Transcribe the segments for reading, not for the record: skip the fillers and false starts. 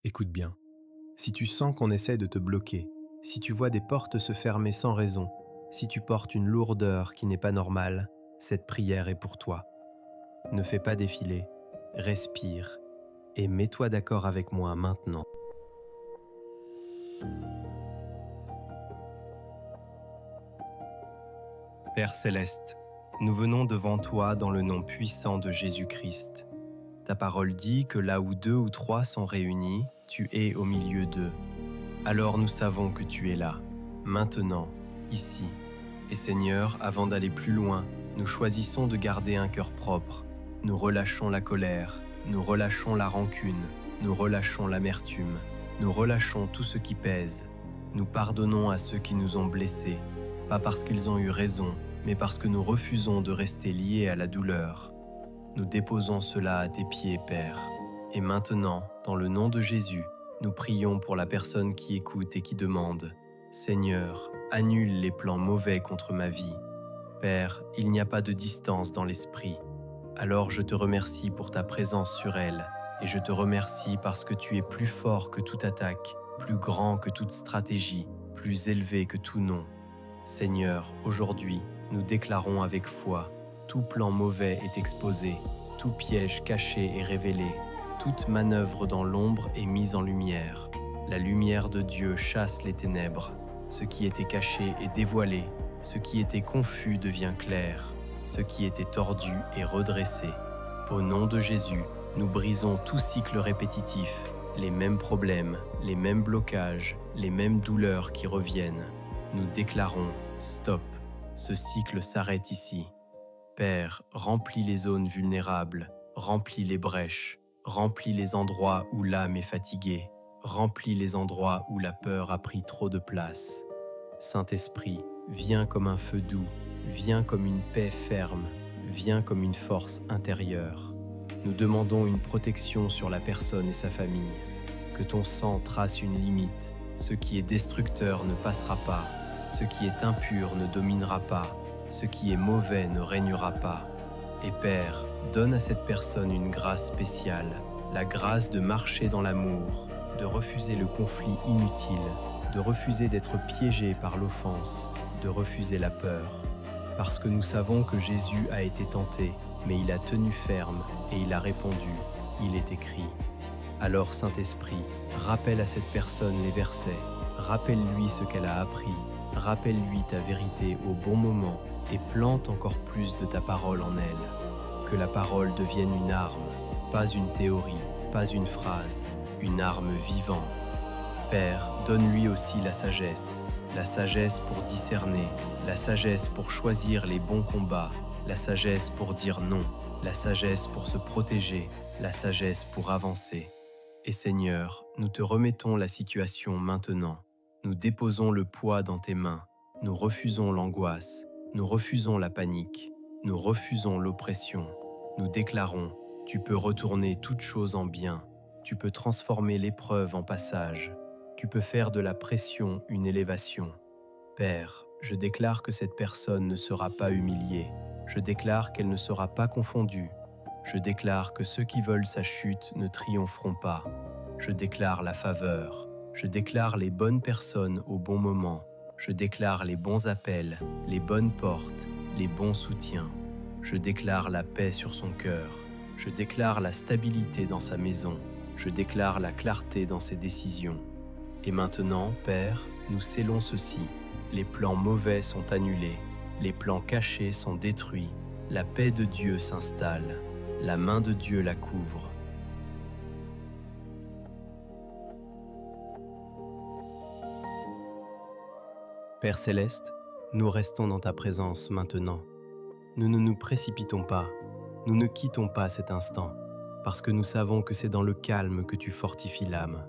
Écoute bien, si tu sens qu'on essaie de te bloquer, si tu vois des portes se fermer sans raison, si tu portes une lourdeur qui n'est pas normale, cette prière est pour toi. Ne fais pas défiler, respire et mets-toi d'accord avec moi maintenant. Père céleste, nous venons devant toi dans le nom puissant de Jésus-Christ. Ta parole dit que là où deux ou trois sont réunis, tu es au milieu d'eux. Alors nous savons que tu es là, maintenant, ici. Et Seigneur, avant d'aller plus loin, nous choisissons de garder un cœur propre. Nous relâchons la colère, nous relâchons la rancune, nous relâchons l'amertume, nous relâchons tout ce qui pèse. Nous pardonnons à ceux qui nous ont blessés, pas parce qu'ils ont eu raison, mais parce que nous refusons de rester liés à la douleur. Nous déposons cela à tes pieds, Père. Et maintenant, dans le nom de Jésus, nous prions pour la personne qui écoute et qui demande « Seigneur, annule les plans mauvais contre ma vie. Père, il n'y a pas de distance dans l'esprit. Alors je te remercie pour ta présence sur elle, et je te remercie parce que tu es plus fort que toute attaque, plus grand que toute stratégie, plus élevé que tout nom. Seigneur, aujourd'hui, nous déclarons avec foi, tout plan mauvais est exposé, tout piège caché est révélé, toute manœuvre dans l'ombre est mise en lumière. La lumière de Dieu chasse les ténèbres. Ce qui était caché est dévoilé, ce qui était confus devient clair, ce qui était tordu est redressé. Au nom de Jésus, nous brisons tout cycle répétitif, les mêmes problèmes, les mêmes blocages, les mêmes douleurs qui reviennent. Nous déclarons « Stop ». Ce cycle s'arrête ici. Père, remplis les zones vulnérables, remplis les brèches, remplis les endroits où l'âme est fatiguée, remplis les endroits où la peur a pris trop de place. Saint-Esprit, viens comme un feu doux, viens comme une paix ferme, viens comme une force intérieure. Nous demandons une protection sur la personne et sa famille. Que ton sang trace une limite, ce qui est destructeur ne passera pas. Ce qui est impur ne dominera pas, ce qui est mauvais ne régnera pas. Et Père, donne à cette personne une grâce spéciale, la grâce de marcher dans l'amour, de refuser le conflit inutile, de refuser d'être piégé par l'offense, de refuser la peur. Parce que nous savons que Jésus a été tenté, mais il a tenu ferme et il a répondu, il est écrit. Alors Saint-Esprit, rappelle à cette personne les versets, rappelle-lui ce qu'elle a appris, rappelle-lui ta vérité au bon moment et plante encore plus de ta parole en elle. Que la parole devienne une arme, pas une théorie, pas une phrase, une arme vivante. Père, donne-lui aussi la sagesse pour discerner, la sagesse pour choisir les bons combats, la sagesse pour dire non, la sagesse pour se protéger, la sagesse pour avancer. Et Seigneur, nous te remettons la situation maintenant. Nous déposons le poids dans tes mains, nous refusons l'angoisse, nous refusons la panique, nous refusons l'oppression. Nous déclarons, tu peux retourner toute chose en bien, tu peux transformer l'épreuve en passage, tu peux faire de la pression une élévation. Père, je déclare que cette personne ne sera pas humiliée, je déclare qu'elle ne sera pas confondue, je déclare que ceux qui veulent sa chute ne triompheront pas, je déclare la faveur. Je déclare les bonnes personnes au bon moment. Je déclare les bons appels, les bonnes portes, les bons soutiens. Je déclare la paix sur son cœur. Je déclare la stabilité dans sa maison. Je déclare la clarté dans ses décisions. Et maintenant, Père, nous scellons ceci. Les plans mauvais sont annulés. Les plans cachés sont détruits. La paix de Dieu s'installe. La main de Dieu la couvre. Père céleste, nous restons dans ta présence maintenant. Nous ne nous précipitons pas, nous ne quittons pas cet instant, parce que nous savons que c'est dans le calme que tu fortifies l'âme.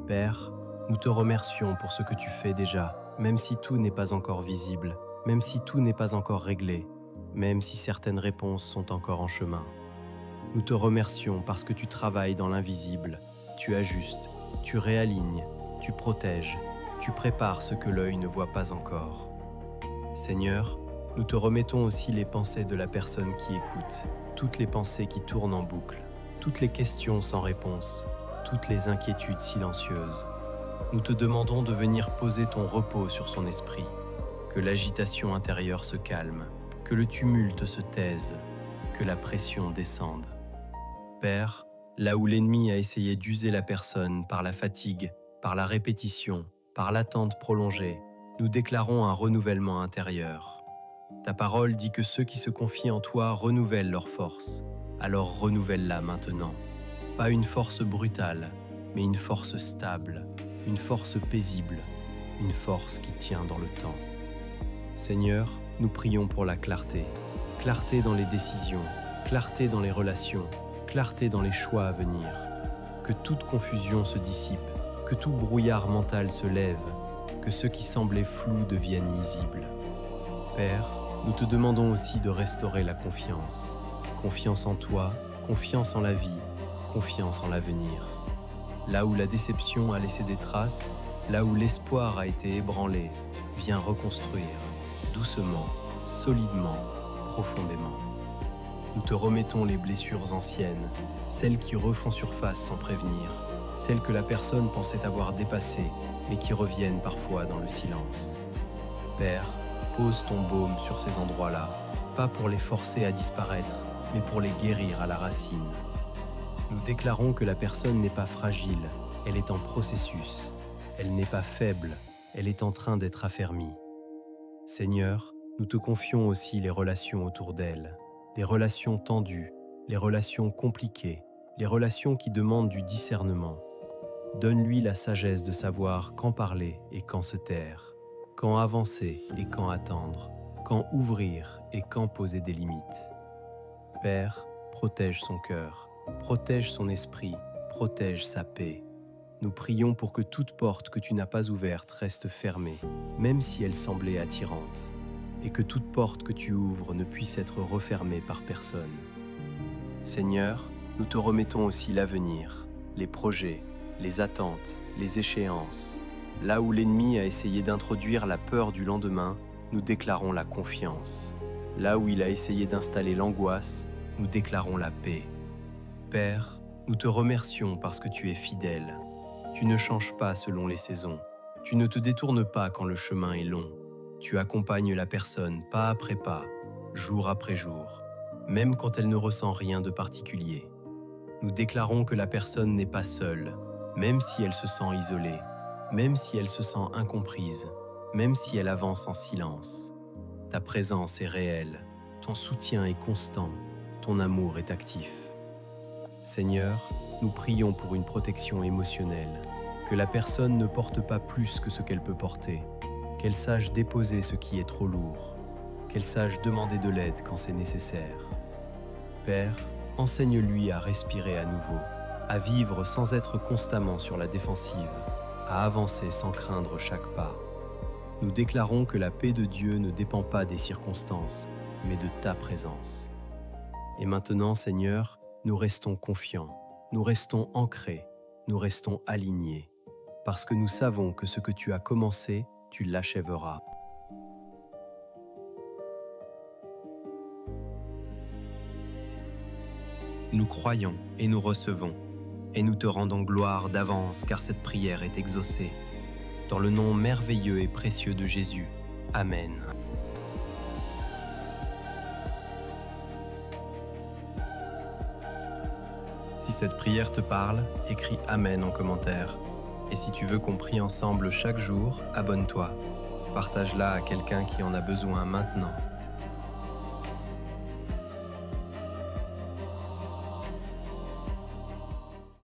Père, nous te remercions pour ce que tu fais déjà, même si tout n'est pas encore visible, même si tout n'est pas encore réglé, même si certaines réponses sont encore en chemin. Nous te remercions parce que tu travailles dans l'invisible, tu ajustes, tu réalignes, tu protèges, tu prépares ce que l'œil ne voit pas encore. Seigneur, nous te remettons aussi les pensées de la personne qui écoute, toutes les pensées qui tournent en boucle, toutes les questions sans réponse. toutes les inquiétudes silencieuses. Nous te demandons de venir poser ton repos sur son esprit, que l'agitation intérieure se calme, que le tumulte se taise, que la pression descende. Père, là où l'ennemi a essayé d'user la personne par la fatigue, par la répétition, par l'attente prolongée, nous déclarons un renouvellement intérieur. Ta parole dit que ceux qui se confient en toi renouvellent leur force, alors renouvelle-la maintenant. Pas une force brutale, mais une force stable, une force paisible, une force qui tient dans le temps. Seigneur, nous prions pour la clarté. Clarté dans les décisions, clarté dans les relations, clarté dans les choix à venir. Que toute confusion se dissipe, que tout brouillard mental se lève, que ce qui semblait flou devienne lisible. Père, nous te demandons aussi de restaurer la confiance. Confiance en toi, confiance en la vie, confiance en l'avenir. Là où la déception a laissé des traces, là où l'espoir a été ébranlé, viens reconstruire, doucement, solidement, profondément. Nous te remettons les blessures anciennes, celles qui refont surface sans prévenir, celles que la personne pensait avoir dépassées, mais qui reviennent parfois dans le silence. Père, pose ton baume sur ces endroits-là, pas pour les forcer à disparaître, mais pour les guérir à la racine. Nous déclarons que la personne n'est pas fragile, elle est en processus. Elle n'est pas faible, elle est en train d'être affermie. Seigneur, nous te confions aussi les relations autour d'elle, les relations tendues, les relations compliquées, les relations qui demandent du discernement. Donne-lui la sagesse de savoir quand parler et quand se taire, quand avancer et quand attendre, quand ouvrir et quand poser des limites. Père, protège son cœur, protège son esprit, protège sa paix. Nous prions pour que toute porte que tu n'as pas ouverte reste fermée, même si elle semblait attirante, et que toute porte que tu ouvres ne puisse être refermée par personne. Seigneur, nous te remettons aussi l'avenir, les projets, les attentes, les échéances. Là où l'ennemi a essayé d'introduire la peur du lendemain, nous déclarons la confiance. Là où il a essayé d'installer l'angoisse, nous déclarons la paix. Père, nous te remercions parce que tu es fidèle. Tu ne changes pas selon les saisons. Tu ne te détournes pas quand le chemin est long. Tu accompagnes la personne pas après pas, jour après jour, même quand elle ne ressent rien de particulier. Nous déclarons que la personne n'est pas seule, même si elle se sent isolée, même si elle se sent incomprise, même si elle avance en silence. Ta présence est réelle, ton soutien est constant, ton amour est actif. Seigneur, nous prions pour une protection émotionnelle, que la personne ne porte pas plus que ce qu'elle peut porter, qu'elle sache déposer ce qui est trop lourd, qu'elle sache demander de l'aide quand c'est nécessaire. Père, enseigne-lui à respirer à nouveau, à vivre sans être constamment sur la défensive, à avancer sans craindre chaque pas. Nous déclarons que la paix de Dieu ne dépend pas des circonstances, mais de ta présence. Et maintenant, Seigneur, nous restons confiants, nous restons ancrés, nous restons alignés, parce que nous savons que ce que tu as commencé, tu l'achèveras. Nous croyons et nous recevons, et nous te rendons gloire d'avance car cette prière est exaucée. Dans le nom merveilleux et précieux de Jésus. Amen. Si cette prière te parle, écris Amen en commentaire. Et si tu veux qu'on prie ensemble chaque jour, abonne-toi. Partage-la à quelqu'un qui en a besoin maintenant.